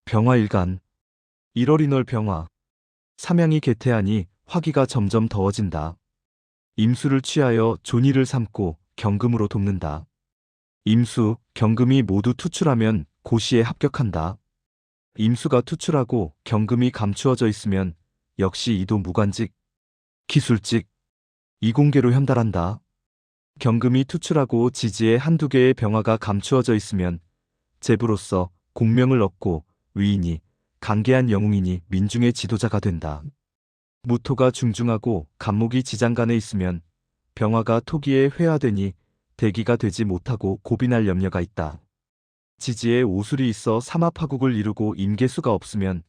병화일간 1월 병화. 삼양이 개태하니 화기가 점점 더워진다. 임수를 취하여 존의를 삼고 경금으로 돕는다. 임수, 경금이 모두 투출하면 고시에 합격한다. 임수가 투출하고 경금이 감추어져 있으면 역시 이도 무관직, 기술직, 이공계로 현달한다. 경금이 투출하고 지지에 한두 개의 병화가 감추어져 있으면 제부로서 공명을 얻고 위인이 강계한 영웅이니 민중의 지도자가 된다. 무토가 중중하고 간목이 지장간에 있으면 병화가 토기에 회화되니 대기가 되지 못하고 고빈할 염려가 있다. 지지에 오술이 있어 삼합화국을 이루고 임계수가 없으면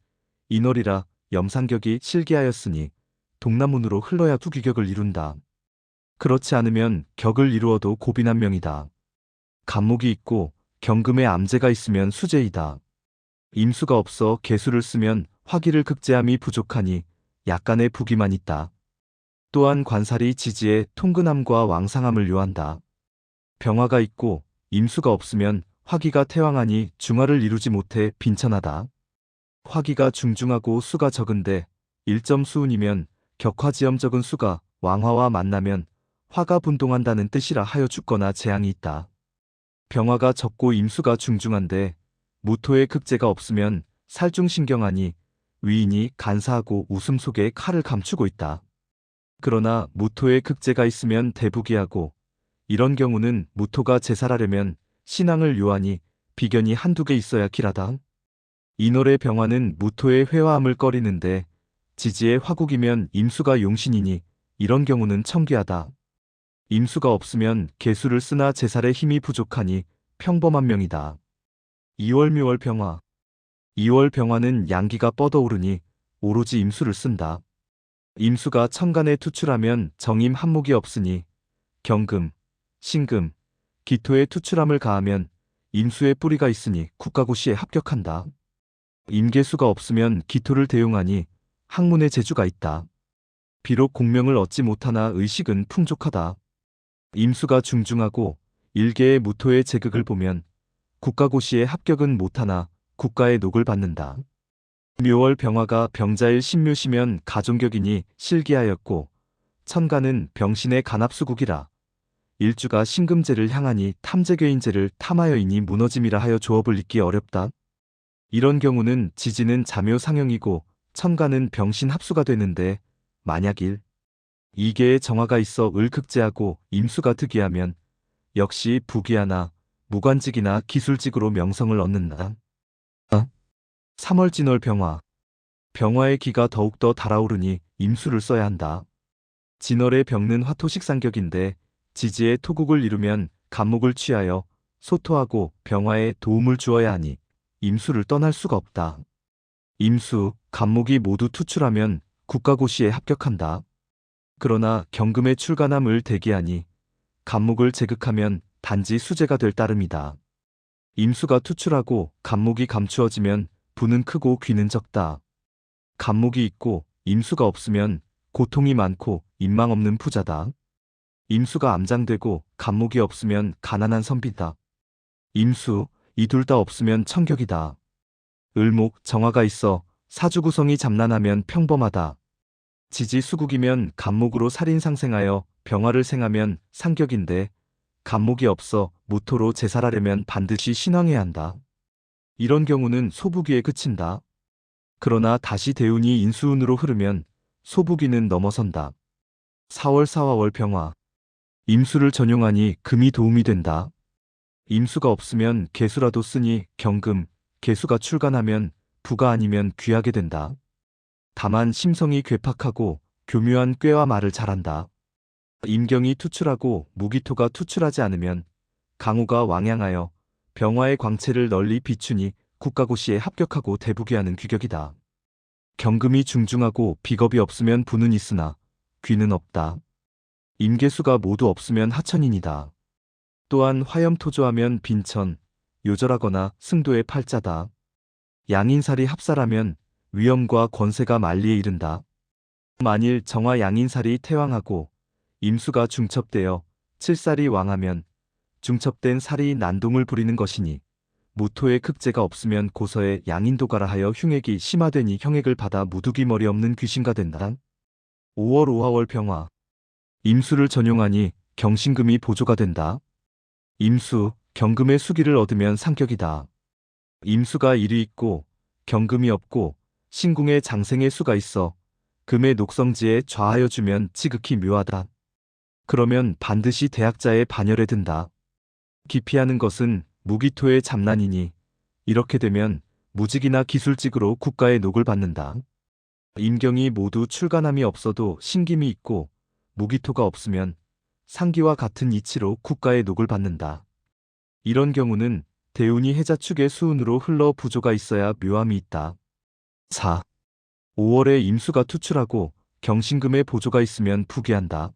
인월이라 염상격이 실기하였으니 동남문으로 흘러야 후기격을 이룬다. 그렇지 않으면 격을 이루어도 고빈한 명이다. 간목이 있고 경금에 암제가 있으면 수제이다. 임수가 없어 개수를 쓰면 화기를 극제함이 부족하니 약간의 부기만 있다. 또한 관살이 지지에 통근함과 왕상함을 요한다. 병화가 있고 임수가 없으면 화기가 태왕하니 중화를 이루지 못해 빈천하다. 화기가 중중하고 수가 적은데 1점 수운이면 격화지엄 적은 수가 왕화와 만나면 화가 분동한다는 뜻이라 하여 죽거나 재앙이 있다. 병화가 적고 임수가 중중한데 무토의 극제가 없으면 살중신경하니 위인이 간사하고 웃음 속에 칼을 감추고 있다. 그러나 무토의 극제가 있으면 대부기하고 이런 경우는 무토가 제살하려면 신앙을 요하니 비견이 한두 개 있어야 길하다. 인월의 병화는 무토의 회화함을 꺼리는데 지지의 화국이면 임수가 용신이니 이런 경우는 청귀하다. 임수가 없으면 개수를 쓰나 제살의 힘이 부족하니 평범한 명이다. 2월 묘월 병화. 2월 병화는 양기가 뻗어오르니 오로지 임수를 쓴다. 임수가 천간에 투출하면 정임 한목이 없으니 경금, 신금, 기토에 투출함을 가하면 임수의 뿌리가 있으니 국가고시에 합격한다. 임계수가 없으면 기토를 대용하니 학문의 재주가 있다. 비록 공명을 얻지 못하나 의식은 풍족하다. 임수가 중중하고 일개의 무토의 제극을 보면 국가고시에 합격은 못하나 국가의 녹을 받는다. 묘월 병화가 병자일 신묘시면 가종격이니 실기하였고 천간은 병신의 간합수국이라 일주가 신금제를 향하니 탐재괴인제를 탐하여이니 무너짐이라 하여 조업을 잇기 어렵다. 이런 경우는 지지는 자묘상형이고 천간은 병신 합수가 되는데 만약 2개의 정화가 있어 을극제하고 임수가 특이하면 역시 부기하나 무관직이나 기술직으로 명성을 얻는다. 3월 진월 병화. 병화의 기가 더욱더 달아오르니 임수를 써야 한다. 진월의 병는 화토식상격인데 지지의 토국을 이루면 간목을 취하여 소토하고 병화에 도움을 주어야 하니 임수를 떠날 수가 없다. 임수, 간목이 모두 투출하면 국가고시에 합격한다. 그러나 경금의 출간함을 대기하니 간목을 제극하면 단지 수제가 될 따름이다. 임수가 투출하고 간목이 감추어지면 부는 크고 귀는 적다. 간목이 있고 임수가 없으면 고통이 많고 인망 없는 부자다. 임수가 암장되고 간목이 없으면 가난한 선비다. 임수, 이 둘 다 없으면 청격이다. 을목, 정화가 있어 사주구성이 잠란하면 평범하다. 지지 수국이면 간목으로 살인상생하여 병화를 생하면 상격인데 간목이 없어 무토로 제살하려면 반드시 신왕해야 한다. 이런 경우는 소부기에 그친다. 그러나 다시 대운이 인수운으로 흐르면 소부기는 넘어선다. 4월 사화월 병화. 임수를 전용하니 금이 도움이 된다. 임수가 없으면 개수라도 쓰니 경금, 개수가 출간하면 부가 아니면 귀하게 된다. 다만 심성이 괴팍하고 교묘한 꾀와 말을 잘한다. 임경이 투출하고 무기토가 투출하지 않으면 강우가 왕양하여 병화의 광채를 널리 비추니 국가고시에 합격하고 대부기하는 규격이다. 경금이 중중하고 비겁이 없으면 부는 있으나 귀는 없다. 임계수가 모두 없으면 하천인이다. 또한 화염토조하면 빈천, 요절하거나 승도의 팔자다. 양인살이 합살하면 위엄과 권세가 만리에 이른다. 만일 정화 양인살이 태왕하고 임수가 중첩되어 칠살이 왕하면 중첩된 살이 난동을 부리는 것이니 무토의 극제가 없으면 고서에 양인도가라 하여 흉액이 심화되니 형액을 받아 무두기 머리 없는 귀신가 된다. 5월 오하월 병화. 임수를 전용하니 경신금이 보조가 된다. 임수, 경금의 수기를 얻으면 상격이다. 임수가 일이 있고 경금이 없고 신궁에 장생의 수가 있어 금의 녹성지에 좌하여 주면 지극히 묘하다. 그러면 반드시 대학자의 반열에 든다. 기피하는 것은 무기토의 잡난이니 이렇게 되면 무직이나 기술직으로 국가의 녹을 받는다. 임경이 모두 출간함이 없어도 신김이 있고 무기토가 없으면 상기와 같은 이치로 국가의 녹을 받는다. 이런 경우는 대운이 해자축의 수운으로 흘러 부조가 있어야 묘함이 있다. 4. 5월에 임수가 투출하고 경신금의 보조가 있으면 부귀한다.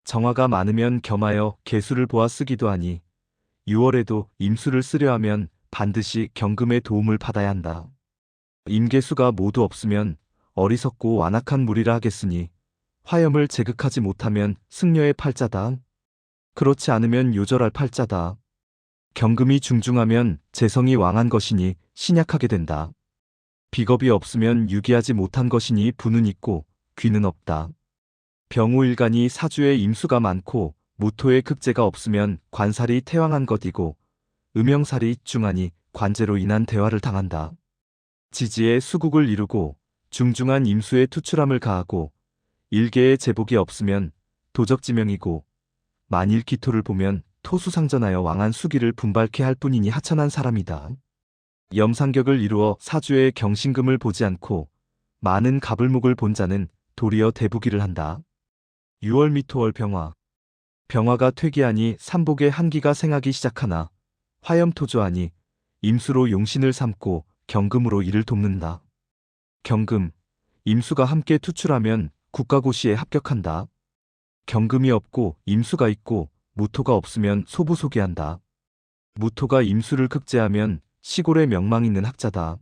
정화가 많으면 겸하여 개수를 보아 쓰기도 하니 6월에도 임수를 쓰려 하면 반드시 경금의 도움을 받아야 한다. 임계수가 모두 없으면 어리석고 완악한 무리라 하겠으니 화염을 제극하지 못하면 승려의 팔자다. 그렇지 않으면 요절할 팔자다. 경금이 중중하면 재성이 왕한 것이니 신약하게 된다. 비겁이 없으면 유기하지 못한 것이니 부는 있고 귀는 없다. 병우일간이 사주에 임수가 많고 무토의 극제가 없으면 관살이 태왕한 것이고 음영살이 중하니 관제로 인한 대화를 당한다. 지지에 수국을 이루고 중중한 임수의 투출함을 가하고 일개의 제복이 없으면 도적지명이고 만일 기토를 보면 토수상전하여 왕한 수기를 분발케 할 뿐이니 하천한 사람이다. 염상격을 이루어 사주의 경신금을 보지 않고 많은 갑을목을 본 자는 도리어 대부기를 한다. 6월 미토월 병화. 병화가 퇴기하니 삼복의 한기가 생하기 시작하나 화염토조하니 임수로 용신을 삼고 경금으로 이를 돕는다. 경금, 임수가 함께 투출하면 국가고시에 합격한다. 경금이 없고 임수가 있고 무토가 없으면 소부소기한다. 무토가 임수를 극제하면 시골에 명망 있는 학자다.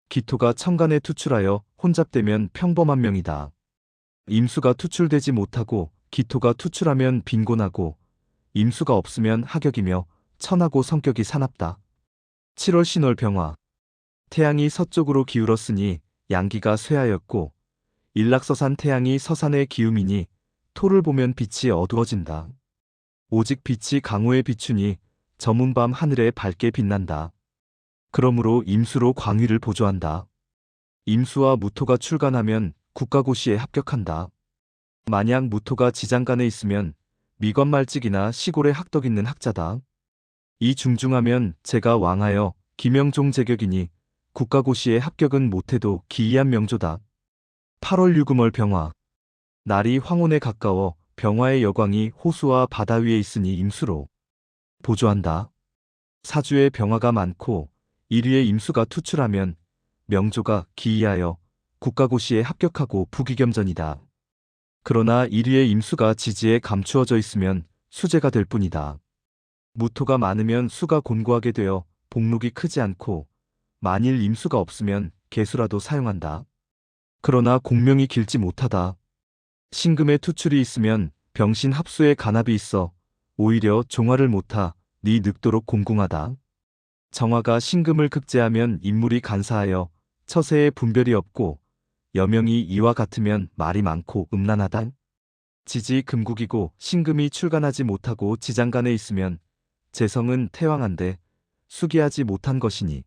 기토가 천간에 투출하여 혼잡되면 평범한 명이다. 임수가 투출되지 못하고 기토가 투출하면 빈곤하고 임수가 없으면 하격이며 천하고 성격이 사납다. 7월 신월 병화. 태양이 서쪽으로 기울었으니 양기가 쇠하였고 일락서산 태양이 서산에 기움이니 토를 보면 빛이 어두워진다. 오직 빛이 강호에 비추니 저문 밤 하늘에 밝게 빛난다. 그러므로 임수로 광위를 보조한다. 임수와 무토가 출간하면 국가고시에 합격한다. 만약 무토가 지장간에 있으면 미관말직이나 시골에 학덕 있는 학자다. 이 중중하면 제가 왕하여 기명종 제격이니 국가고시에 합격은 못해도 기이한 명조다. 8월 유금월 병화. 날이 황혼에 가까워 병화의 여광이 호수와 바다 위에 있으니 임수로 보조한다. 사주에 병화가 많고 1위에 임수가 투출하면 명조가 기이하여 국가고시에 합격하고 부귀겸전이다. 그러나 1위에 임수가 지지에 감추어져 있으면 수재가 될 뿐이다. 무토가 많으면 수가 곤고하게 되어 복록이 크지 않고 만일 임수가 없으면 개수라도 사용한다. 그러나 공명이 길지 못하다. 신금의 투출이 있으면 병신 합수에 간합이 있어 오히려 종화를 못하 네 늙도록 공궁하다. 정화가 신금을 극제하면 인물이 간사하여 처세에 분별이 없고 여명이 이와 같으면 말이 많고 음란하다. 지지 금국이고 신금이 출간하지 못하고 지장간에 있으면 재성은 태왕한데 수기하지 못한 것이니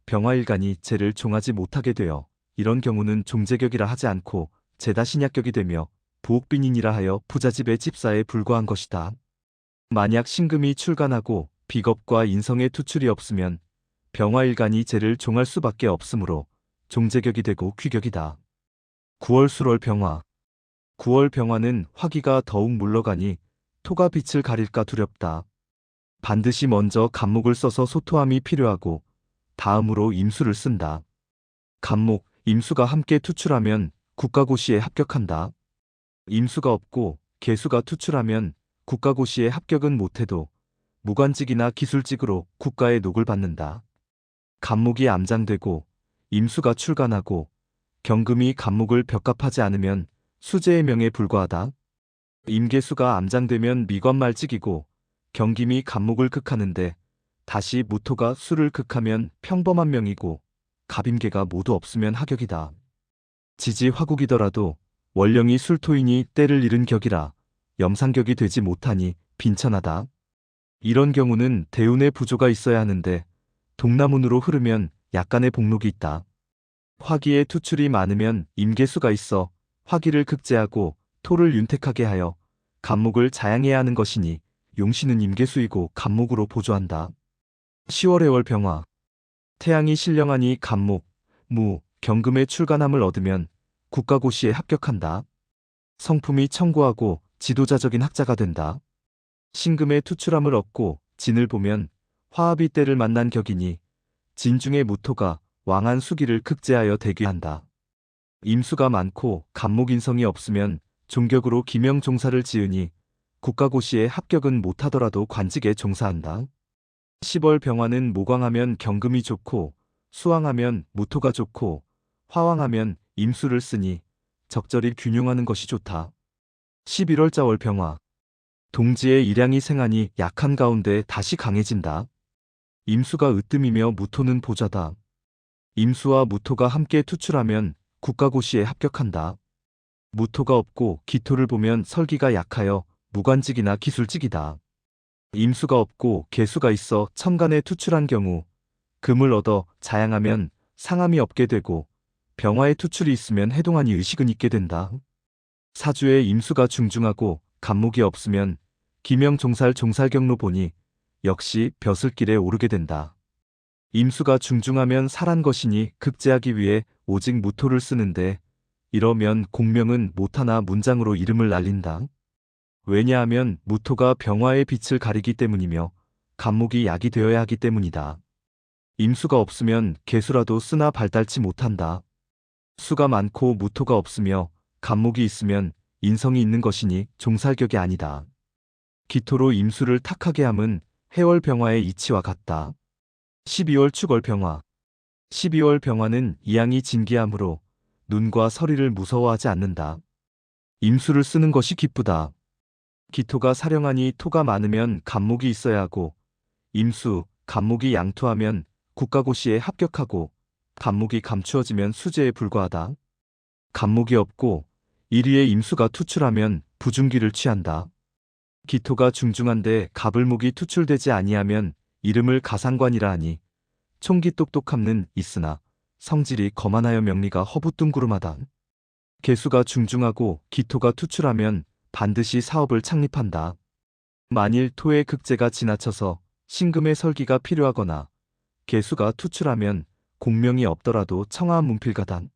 병화일간이 재를 종하지 못하게 되어 이런 경우는 종제격이라 하지 않고 제다신약격이 되며 부옥빈인이라 하여 부자집의 집사에 불과한 것이다. 만약 신금이 출간하고 비겁과 인성의 투출이 없으면 병화일간이 재를 종할 수밖에 없으므로 종제격이 되고 귀격이다. 9월 술월 병화. 9월 병화는 화기가 더욱 물러가니 토가 빛을 가릴까 두렵다. 반드시 먼저 간목을 써서 소토함이 필요하고 다음으로 임수를 쓴다. 간목, 임수가 함께 투출하면 국가고시에 합격한다. 임수가 없고 개수가 투출하면 국가고시에 합격은 못해도 무관직이나 기술직으로 국가의 녹을 받는다. 간목이 암장되고 임수가 출간하고 경금이 간목을 벽갑하지 않으면 수재의 명에 불과하다. 임계수가 암장되면 미관말직이고 경김이 간목을 극하는데 다시 무토가 수를 극하면 평범한 명이고 갑임계가 모두 없으면 하격이다. 지지 화국이더라도 원령이 술토이니 때를 잃은 격이라 염상격이 되지 못하니 빈천하다. 이런 경우는 대운의 부조가 있어야 하는데 동남운으로 흐르면 약간의 복록이 있다. 화기의 투출이 많으면 임계수가 있어 화기를 극제하고 토를 윤택하게 하여 간목을 자양해야 하는 것이니 용신은 임계수이고 간목으로 보조한다. 10월 해월 병화. 태양이 신령하니 간목, 무, 경금의 출간함을 얻으면 국가고시에 합격한다. 성품이 청고하고 지도자적인 학자가 된다. 신금의 투출함을 얻고 진을 보면 화합이 때를 만난 격이니 진중의 무토가 왕한 수기를 극제하여 대귀한다. 임수가 많고 간목인성이 없으면 종격으로 기명종사를 지으니 국가고시에 합격은 못하더라도 관직에 종사한다. 10월 병화는 모광하면 경금이 좋고 수왕하면 무토가 좋고 화왕하면 임수를 쓰니 적절히 균용하는 것이 좋다. 11월 자월 병화. 동지의 일양이 생하니 약한 가운데 다시 강해진다. 임수가 으뜸이며 무토는 보좌다. 임수와 무토가 함께 투출하면 국가고시에 합격한다. 무토가 없고 기토를 보면 설기가 약하여 무관직이나 기술직이다. 임수가 없고 계수가 있어 천간에 투출한 경우 금을 얻어 자양하면 상함이 없게 되고 병화에 투출이 있으면 해동하니 의식은 있게 된다. 사주에 임수가 중중하고 간목이 없으면 기명종살 종살경로 보니 역시 벼슬길에 오르게 된다. 임수가 중중하면 살한 것이니 극제하기 위해 오직 무토를 쓰는데 이러면 공명은 못하나 문장으로 이름을 날린다. 왜냐하면 무토가 병화의 빛을 가리기 때문이며 간목이 약이 되어야 하기 때문이다. 임수가 없으면 개수라도 쓰나 발달치 못한다. 수가 많고 무토가 없으며 간목이 있으면 인성이 있는 것이니 종살격이 아니다. 기토로 임수를 탁하게 함은 해월 병화의 이치와 같다. 12월 축월 병화. 12월 병화는 이양이 진기하므로 눈과 서리를 무서워하지 않는다. 임수를 쓰는 것이 기쁘다. 기토가 사령하니 토가 많으면 간목이 있어야 하고 임수, 간목이 양토하면 국가고시에 합격하고 간목이 감추어지면 수재에 불과하다. 간목이 없고 일위에 임수가 투출하면 부중기를 취한다. 기토가 중중한데 갑을목이 투출되지 아니하면 이름을 가상관이라 하니 총기 똑똑함는 있으나 성질이 거만하여 명리가 허부뚱구름하다. 개수가 중중하고 기토가 투출하면 반드시 사업을 창립한다. 만일 토의 극제가 지나쳐서 신금의 설기가 필요하거나 개수가 투출하면 공명이 없더라도 청아한 문필가단.